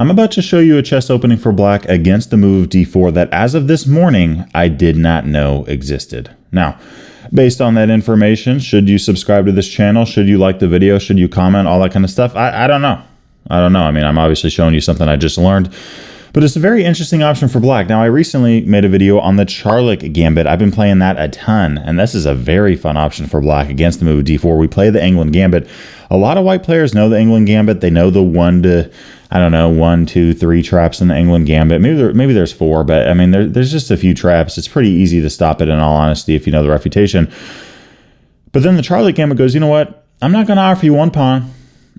I'm about to show you a chess opening for black against the move d4 that as of this morning, I did not know existed. Now, based on that information, should you subscribe to this channel? Should you like the video? Should you comment? All that kind of stuff? I don't know. I don't know. I mean, I'm obviously showing you something I just learned, but it's a very interesting option for black. Now, I recently made a video on the Charlick Gambit. I've been playing that a ton, and this is a very fun option for black against the move d4. We play the Englund Gambit. A lot of white players know the Englund Gambit. They know the 1, 2, 3 traps in the Englund Gambit. Maybe there's 4, but I mean, there's just a few traps. It's pretty easy to stop it, in all honesty, if you know the refutation. But then the Charlick Gambit goes, you know what? I'm not going to offer you 1 pawn.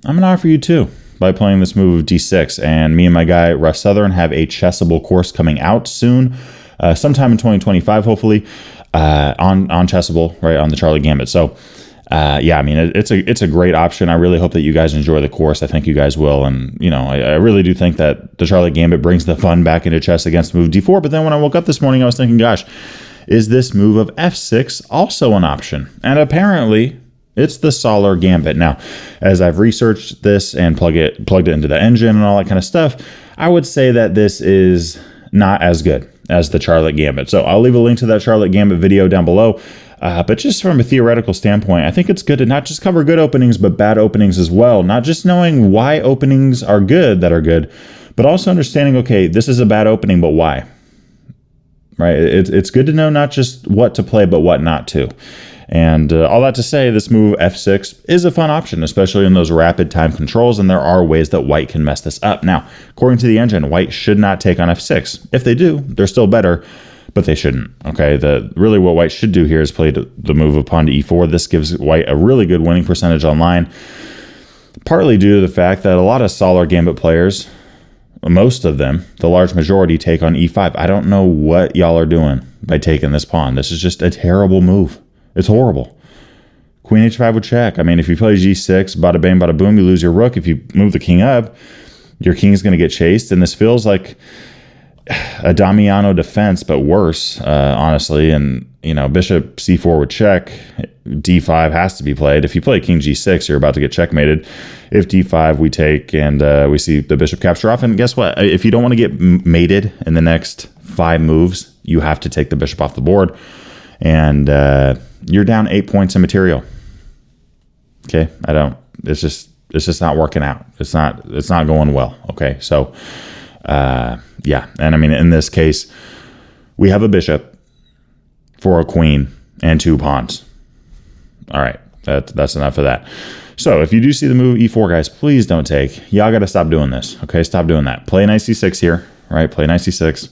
I'm going to offer you 2 by playing this move of d6. And me and my guy, Russ Southern, have a chessable course coming out soon, sometime in 2025, hopefully, on Chessable, right, on the Charlick Gambit. So, yeah, I mean, it's a great option. I really hope that you guys enjoy the course. I think you guys will. And, you know, I really do think that the Charlick Gambit brings the fun back into chess against move d4. But then when I woke up this morning, I was thinking, gosh, is this move of f6 also an option? And apparently it's the Soller Gambit. Now, as I've researched this and plugged it into the engine and all that kind of stuff, I would say that this is not as good as the Charlick Gambit. So I'll leave a link to that Charlick Gambit video down below. But just from a theoretical standpoint, I think it's good to not just cover good openings, but bad openings as well. Not just knowing why openings are good, but also understanding, okay, this is a bad opening, but why? Right? It's good to know not just what to play, but what not to. And all that to say, this move f6 is a fun option, especially in those rapid time controls, and there are ways that white can mess this up. Now, according to the engine, white should not take on f6. If they do, they're still better, but they shouldn't. Okay, really what white should do here is play the move of pawn to e4. This gives white a really good winning percentage online, partly due to the fact that a lot of Soller Gambit players, most of them, the large majority, take on e5. I don't know what y'all are doing by taking this pawn. This is just a terrible move. It's horrible. Queen h5 would check. I mean, if you play g6, bada bang, bada boom, you lose your rook. If you move the king up, your king is going to get chased, and this feels like a Damiano defense, but worse, honestly. And, you know, bishop c4 would check. d5 has to be played. If you play king g6, you're about to get checkmated. If d5, we take, and we see the bishop capture off. And guess what? If you don't want to get mated in the next 5 moves, you have to take the bishop off the board. And you're down 8 points in material. Okay, it's just not working out. It's not going well. Okay, so yeah, and I mean, in this case, we have a bishop for a queen and 2 pawns. All right, that's enough of that. So if you do see the move e4, guys, please don't take. Y'all got to stop doing this. Okay, stop doing that. Play knight c6 here. Right, play knight c6.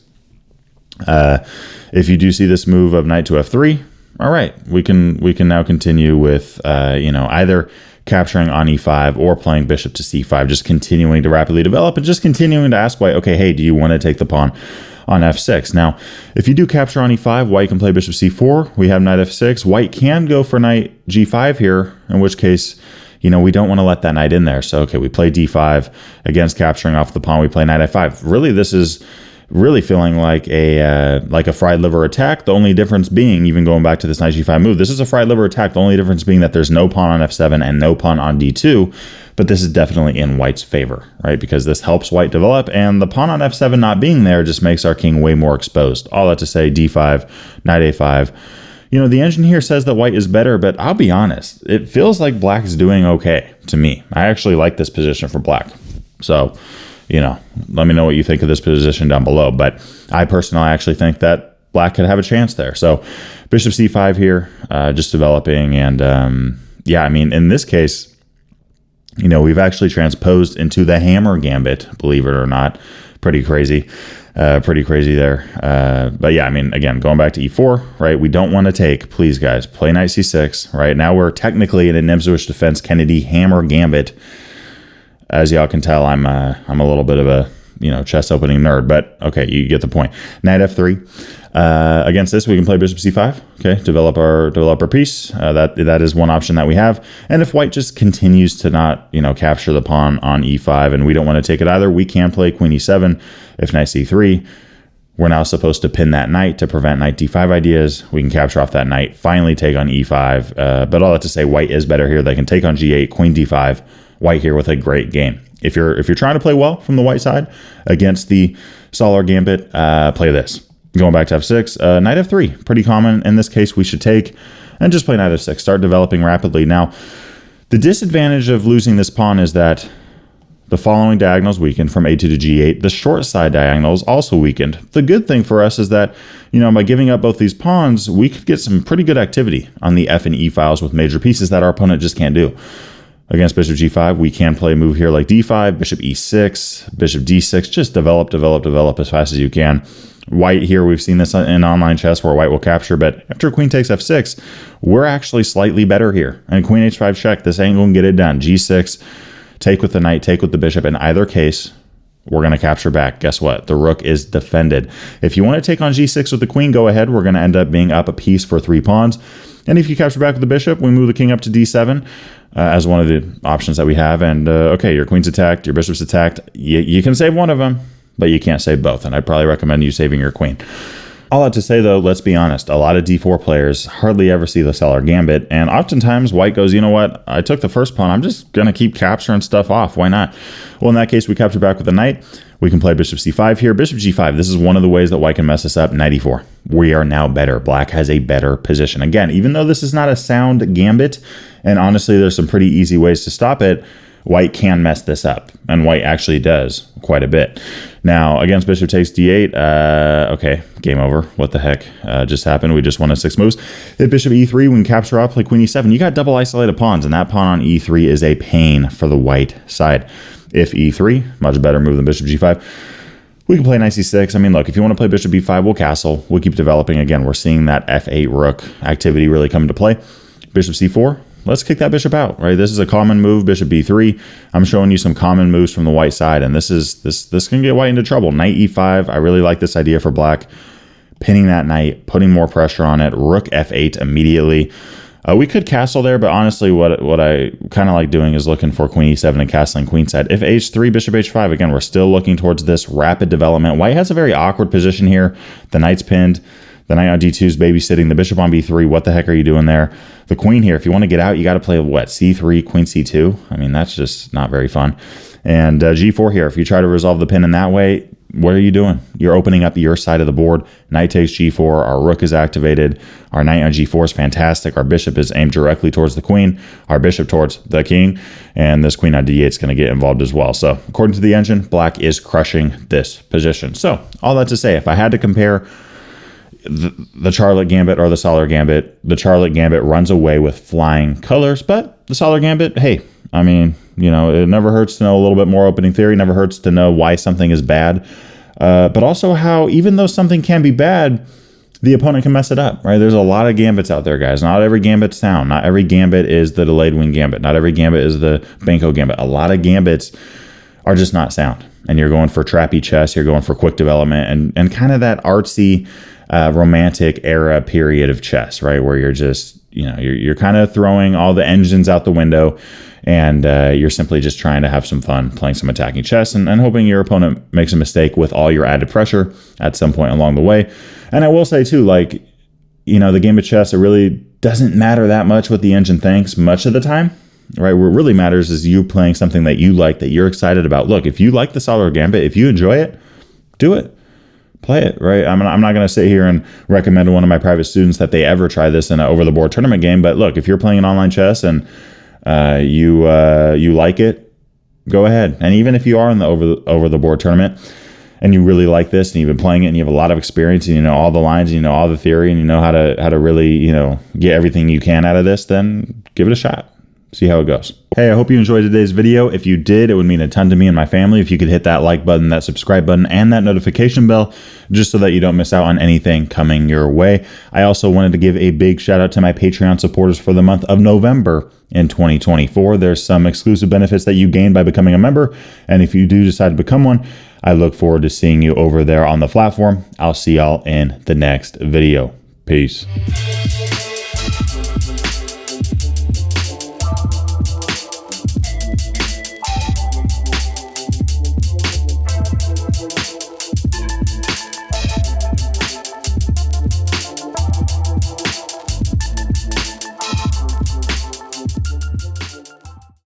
If you do see this move of knight to f3, all right, we can now continue with you know, either capturing on e5 or playing bishop to c5, just continuing to rapidly develop and just continuing to ask white, okay, hey, do you want to take the pawn on f6? Now, if you do capture on e5, white can play bishop c4. We have knight f6. White can go for knight g5 here, in which case, you know, we don't want to let that knight in there. So, okay, we play d5 against capturing off the pawn. We play knight f5. Really, this is really feeling like a fried liver attack. The only difference being, even going back to this knight g5 move, this is a fried liver attack. The only difference being that there's no pawn on f7 and no pawn on d2, but this is definitely in white's favor, right? Because this helps white develop, and the pawn on f7 not being there just makes our king way more exposed. All that to say, d5, knight a5. You know, the engine here says that white is better, but I'll be honest, it feels like black is doing okay to me. I actually like this position for black. So, you know, let me know what you think of this position down below. But I personally actually think that black could have a chance there. So bishop c5 here, just developing. And yeah, I mean, in this case, you know, we've actually transposed into the hammer gambit, believe it or not. Pretty crazy there. But yeah, I mean, again, going back to e4, right? We don't want to take, please guys, play knight c6, right? Now we're technically in a Nimzowitsch defense Kennedy hammer gambit. As y'all can tell, I'm a little bit of a, you know, chess opening nerd, but okay, you get the point. Knight f3. Against this, we can play bishop c5. Okay, develop our piece. That is one option that we have. And if white just continues to not, you know, capture the pawn on e5, and we don't want to take it either, we can play queen e7. If knight c3, we're now supposed to pin that knight to prevent knight d5 ideas. We can capture off that knight, finally take on e5. But all that to say, white is better here. They can take on g8, queen d5. white here with a great game. If you're trying to play well from the white side against the Soller Gambit, play this. Going back to f6, knight f3, pretty common. In this case, we should take and just play knight f6, start developing rapidly. Now, the disadvantage of losing this pawn is that the following diagonals weakened from a2 to g8. The short side diagonal is also weakened. The good thing for us is that, by giving up both these pawns, we could get some pretty good activity on the f and e files with major pieces that our opponent just can't do. Against bishop g5, we can play a move here like d5, bishop e6, bishop d6. Just develop as fast as you can. White here, we've seen this in online chess where white will capture, but after queen takes f6, we're actually slightly better here. And queen h5 check, this ain't gonna get it done. g6, take with the knight, take with the bishop. In either case, we're gonna capture back. Guess what? The rook is defended. If you wanna take on g6 with the queen, go ahead. We're gonna end up being up a piece for 3 pawns. And if you capture back with the bishop, we move the king up to d7 as one of the options that we have. And okay, your queen's attacked, your bishop's attacked. You can save one of them, but you can't save both, and I'd probably recommend you saving your queen. All that to say, though, let's be honest, a lot of d4 players hardly ever see the Soller Gambit, and oftentimes white goes, you know what, I took the first pawn, I'm just going to keep capturing stuff off, why not? Well, in that case, we capture back with the knight. We can play bishop c5 here. Bishop g5, this is one of the ways that white can mess us up. Knight e4. We are now better. Black has a better position. Again, even though this is not a sound gambit, and honestly, there's some pretty easy ways to stop it, white can mess this up, and white actually does quite a bit. Now, against bishop takes d8, okay, game over. What the heck just happened? We just won 6 moves. Hit bishop e3, we can capture up, play queen e7. You got double isolated pawns, and that pawn on e3 is a pain for the white side. If e3, much better move than bishop g5. We can play knight c6. I mean, look, if you want to play bishop b5, we'll castle. We'll keep developing. Again, we're seeing that f8 rook activity really come into play. Bishop c4. Let's kick that bishop out, right? This is a common move, bishop b3. I'm showing you some common moves from the white side, and this can get white into trouble. Knight e5, I really like this idea for black. Pinning that knight, putting more pressure on it. Rook f8 immediately. We could castle there, but honestly, what I kind of like doing is looking for queen e7 and castling queenside. If h3, bishop h5, again, we're still looking towards this rapid development. White has a very awkward position here. The knight's pinned. The knight on d2 is babysitting. The bishop on b3. What the heck are you doing there? The queen here, if you want to get out, you got to play what? c3, queen c2. I mean, that's just not very fun. And g4 here, if you try to resolve the pin in that way, what are you doing? You're opening up your side of the board. Knight takes g4. Our rook is activated. Our knight on g4 is fantastic. Our bishop is aimed directly towards the queen. Our bishop towards the king. And this queen on d8 is going to get involved as well. So according to the engine, black is crushing this position. So all that to say, if I had to compare the Charlick Gambit or the Soller Gambit, the Charlick Gambit runs away with flying colors, but the Soller Gambit, hey, I mean, it never hurts to know a little bit more opening theory, never hurts to know why something is bad, but also how even though something can be bad, the opponent can mess it up, right? There's a lot of gambits out there, guys. Not every gambit's sound. Not every gambit is the delayed wing gambit. Not every gambit is the Banco Gambit. A lot of gambits are just not sound, and you're going for trappy chess, you're going for quick development, and kind of that artsy, romantic era period of chess, right? Where you're just, you're kind of throwing all the engines out the window, and you're simply just trying to have some fun playing some attacking chess and hoping your opponent makes a mistake with all your added pressure at some point along the way. And I will say too, the game of chess, it really doesn't matter that much what the engine thinks much of the time, right? What really matters is you playing something that you like, that you're excited about. Look, if you like the Soller Gambit, if you enjoy it, do it. Play it, right? I'm not going to sit here and recommend to one of my private students that they ever try this in an over-the-board tournament game. But look, if you're playing an online chess and you like it, go ahead. And even if you are in the over-the-board tournament and you really like this and you've been playing it and you have a lot of experience and you know all the lines and you know all the theory and you know how to really get everything you can out of this, then give it a shot. See how it goes. Hey, I hope you enjoyed today's video. If you did, it would mean a ton to me and my family if you could hit that like button, that subscribe button, and that notification bell, just so that you don't miss out on anything coming your way. I also wanted to give a big shout out to my Patreon supporters for the month of November in 2024. There's some exclusive benefits that you gain by becoming a member, and if you do decide to become one, I look forward to seeing you over there on the platform. I'll see y'all in the next video. Peace.